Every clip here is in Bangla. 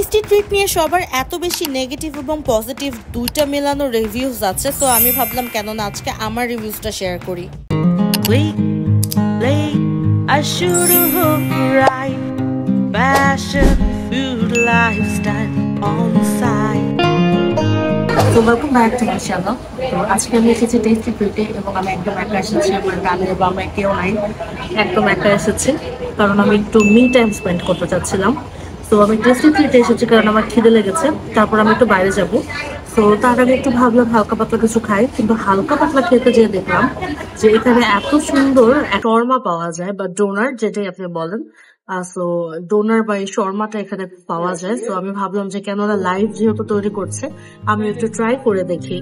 টেস্টি ট্রিট নিয়ে সবার এত বেশি নেগেটিভ এবং পজিটিভ দুইটা মেলানো রিভিউজ আছে, তো আমি ভাবলাম কেন না আজকে আমার রিভিউজটা শেয়ার করি। আজকে আমি এসেছি টেস্টি ট্রিটে এবং আমি একদম একা এসেছি, আমার গানের বা আমার কেউ নাই, একদম একা এসেছি কারণ আমি একটু মি টাইম স্পেন্ড করতে চাচ্ছিলাম। তো আমি টেস্টি ট্রিটে এসেছি কারণ আমার খিদে লেগেছে, তারপর আমি একটু বাইরে যাব। তো তার আগে একটু ভাবলাম হালকা পাতলা কিছু খাই, কিন্তু হালকা পাতলা খেতে যেয়ে দেখলাম যে এখানে এত সুন্দর শর্মা পাওয়া যায় বা ডোনার যেটাই আপনি বলেন। সো ডোনার বা এই শর্মাটা এখানে পাওয়া যায়। তো আমি ভাবলাম যে কেননা লাইভ যেহেতু তৈরি করছে আমি একটু ট্রাই করে দেখি।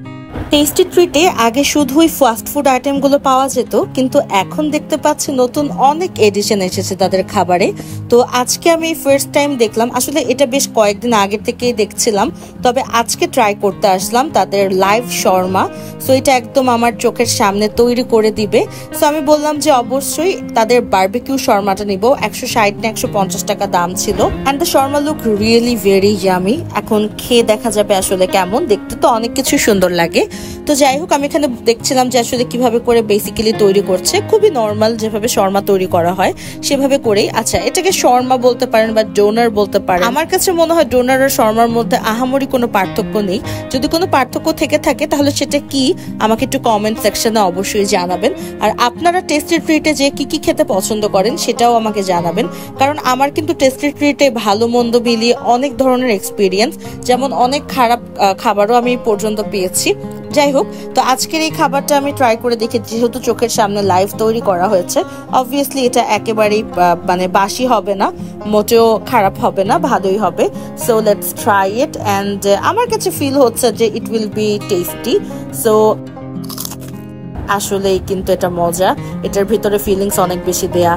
টেস্টি ট্রিটে আগে শুধুই ফাস্ট ফুড আইটেমগুলো পাওয়া যেত, কিন্তু এখন দেখতে পাচ্ছি নতুন অনেক এডিশন এসেছে তাদের খাবারে। তো আজকে আমি ফার্স্ট টাইম দেখলাম, আসলে এটা বেশ কয়েকদিন আগে থেকেই দেখছিলাম, তবে আজকে ট্রাই করতে আসলাম তাদের লাইভ শর্মা। সো এটা একদম আমার চোখের সামনে তৈরি করে দিবে। সো আমি বললাম যে অবশ্যই তাদের বারবিকিউ শর্মাটা নিব। 160 না 150 টাকা দাম ছিল। And the shawarma look really very yummy. এখন খেয়ে দেখা যাবে আসলে কেমন। দেখতে তো অনেক কিছু সুন্দর লাগে। তো যাই হোক, আমি এখানে দেখছিলাম যে আসলে কিভাবে করে বেসিক্যালি তৈরি করছে। খুবই নর্মাল যেভাবে শর্মা তৈরি করা হয় সেভাবে করেই। আচ্ছা, এটাকে শর্মা বলতে পারেন বা ডোনার বলতে পারেন। আমার কাছে মনে হয় ডোনার আর শর্মার মধ্যে আহামরি কোনো পার্থক্য নেই। যদি কোনো পার্থক্য থেকে থাকে তাহলে সেটা কি আমাকে একটু কমেন্ট সেকশনে অবশ্যই জানাবেন। আর আপনারা টেস্টি ট্রিটে যে কি কি খেতে পছন্দ করেন সেটাও আমাকে জানাবেন, কারণ আমার কিন্তু টেস্টি ট্রিটে ভালো মন্দ মিলিয়ে অনেক ধরনের এক্সপিরিয়েন্স, যেমন অনেক খারাপ খাবারও আমি পর্যন্ত পেয়েছি। যাই হোক, তো আজকের এই খাবারটা আমি ট্রাই করে দেখি, যেহেতু চোখের সামনে লাইভ তৈরি করা হয়েছে, অবভিয়াসলি এটা একেবারেই মানে বাসি হবে না, মোটেও খারাপ হবে না, ভালোই হবে। So let's try it. And আমার কাছে ফিল হচ্ছে যে it will be tasty. So আসলেই কিন্তু এটা মজা, এটার ভিতরে ফিলিংস অনেক বেশি দেয়া।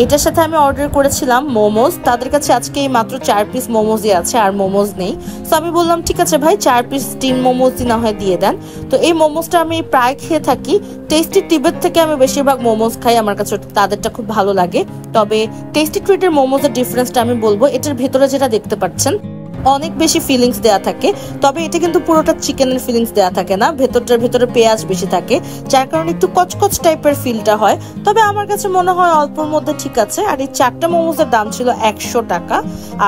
এটার সাথে আমি অর্ডার করেছিলাম মোমোজ। তাদের কাছে আজকে মাত্র 4 পিস মোমোজই আছে, আর মোমোজ নেই। তো আমি বললাম ঠিক আছে ভাই, 4 পিস স্টিম মোমোজই না হয় দিয়ে দেন। তো এই মোমোজটা আমি প্রায় খেয়ে থাকি। টেস্টি টিবেট থেকে আমি বেশিরভাগ মোমোজ খাই, আমার কাছে তাদেরটা খুব ভালো লাগে। তবে টেস্টি ট্রিটের মোমোজের ডিফারেন্সটা আমি বলবো, এটার ভেতরে যেটা দেখতে পাচ্ছেন অনেক বেশি ফিলিংস দেয়া থাকে, তবে এটা কিন্তু পুরোটা চিকেনের ফিলিংস দেয়া থাকে না, ভেতরটার ভেতরে পেঁয়াজ বেশি থাকে, যার কারণে একটু কচকচ টাইপের ফিলটা হয়। তবে আমার কাছে মনে হয় অল্পর মধ্যে ঠিক আছে। আর এই 4টা মোমোজের দাম ছিল 100 টাকা।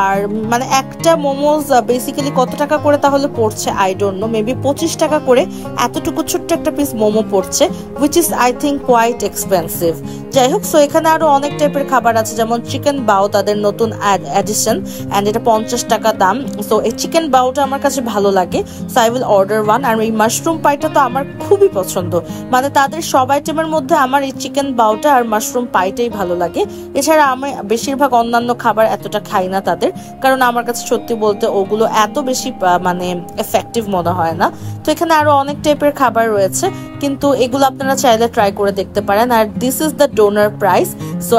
আর মানে একটা মোমোজ বেসিক্যালি কত টাকা করে তাহলে পড়ছে আই ডোন্ট নো, মেবি 25 টাকা করে এতটুকু ছোট্ট একটা পিস মোমো পড়ছে, which is I think quite expensive. যাই হোক, সো এখানে আরো অনেক টাইপের খাবার আছে, যেমন চিকেন বাও তাদের নতুন অ্যাডিশন, অ্যান্ড এটা 50 টাকা দাম। সো এই চিকেন বাউটা আমার কাছে ভালো লাগে, so I will order one. আর এই মাশরুম পাইটা তো আমার খুবই পছন্দ, মানে তাদের সব আইটেমের মধ্যে আমার এই চিকেন বাউটা আর মাশরুম পাইটাই ভালো লাগে। এছাড়া আমি বেশিরভাগ অন্যান্য খাবার এতটা খাই না তাদের, কারণ আমার কাছে সত্যি বলতে ওগুলো এত বেশি মানে এফেক্টিভ মনে হয় না। তো এখানে আরো অনেক টাইপের খাবার রয়েছে, কিন্তু এগুলো আপনারা চাইলে ট্রাই করে দেখতে পারেন। আর this is the doner price. So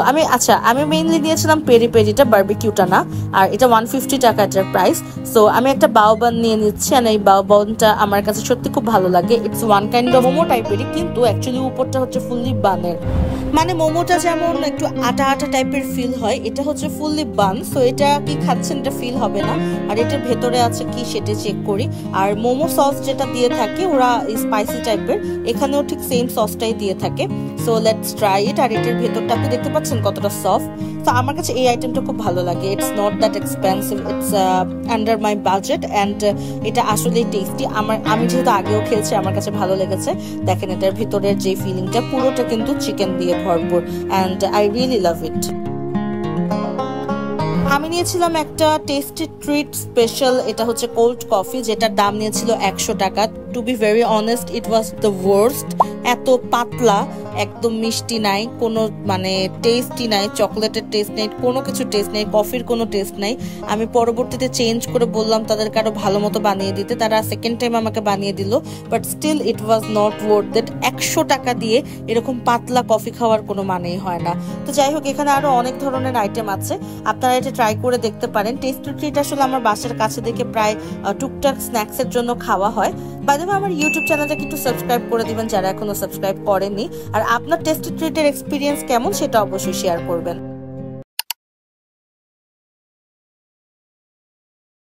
আমি মেইনলি নিয়েছিলাম পেরি পেরিটা, বারবিকিউটা না। আর এটা 150 টাকা এটার প্রাইস। সো আমি একটা বাও বান নিয়ে নিচ্ছি, আর এই বাও বানটা আমার কাছে সত্যি খুব ভালো লাগে। It's one kind of momo টাইপেরই, কিন্তু অ্যাকচুয়ালি উপরটা হচ্ছে ফুললি বানের, মানে মোমোটা যেমন একটু আটা আটা টাইপের ফিল হয়, এটা হচ্ছে ফুললি বান। সো এটা কি খাচ্ছেন এটা ফিল হবে না। আর এটার ভেতরে আছে কি সেটা চেক করি। আর মোমো সস যেটা দিয়ে থাকে ওরা স্পাইসি টাইপের, এখানেও ঠিক সেম সসটাই দিয়ে থাকে। So let's try it. আর এটার ভেতরটা আপনি দেখতে পাচ্ছেন কতটা সফট। তো আমার কাছে এই আইটেমটা খুব ভালো লাগে। It's not that expensive, it's under my budget, and এটা আসলেই টেস্টি। আমি যেহেতু আগেও খেয়েছি, আমার কাছে ভালো লেগেছে। দেখেন এটার ভিতরের যে ফিলিংটা পুরোটা কিন্তু চিকেন দিয়ে ভরপুর, অ্যান্ড আই রিয়েলি লাভ ইট। আমি নিয়েছিলাম একটা টেস্টি ট্রিট স্পেশাল, এটা হচ্ছে কোল্ড কফি, যেটার দাম নিয়েছিল 100 টাকা। To be very honest, it was the worst. এত পাতলা, একদম মিষ্টি নাই, কোনো মানে টেস্টই নাই, চকলেটের টেস্ট নেই, কোনো কিছু টেস্ট নেই, কফির কোনো টেস্ট নাই। আমি পরবর্তীতে চেঞ্জ করে বললাম তাদেরকে আরো ভালো মতো বানিয়ে দিতে, তারা সেকেন্ড টাইম আমাকে বানিয়ে দিল, but still it was not worth it. 100 টাকা দিয়ে এরকম পাতলা কফি খাওয়ার কোনো মানেই হয় না। তো যাই হোক, এখানে আরো অনেক ধরনের আইটেম আছে, আপনারা এটা ট্রাই করে দেখতে পারেন। টেস্টি ট্রিট আসলে আমার বাসার কাছে থেকে প্রায় টুকটাক স্ন্যাক্সের জন্য খাওয়া হয়। বাই দ্য ওয়ে, আমার ইউটিউব চ্যানেলটাকে একটু সাবস্ক্রাইব করে দিবেন যারা এখনো সাবস্ক্রাইব করেননি। আর আপনার টেস্টি ট্রিটের এক্সপিরিয়েন্স কেমন সেটা অবশ্যই শেয়ার করবেন।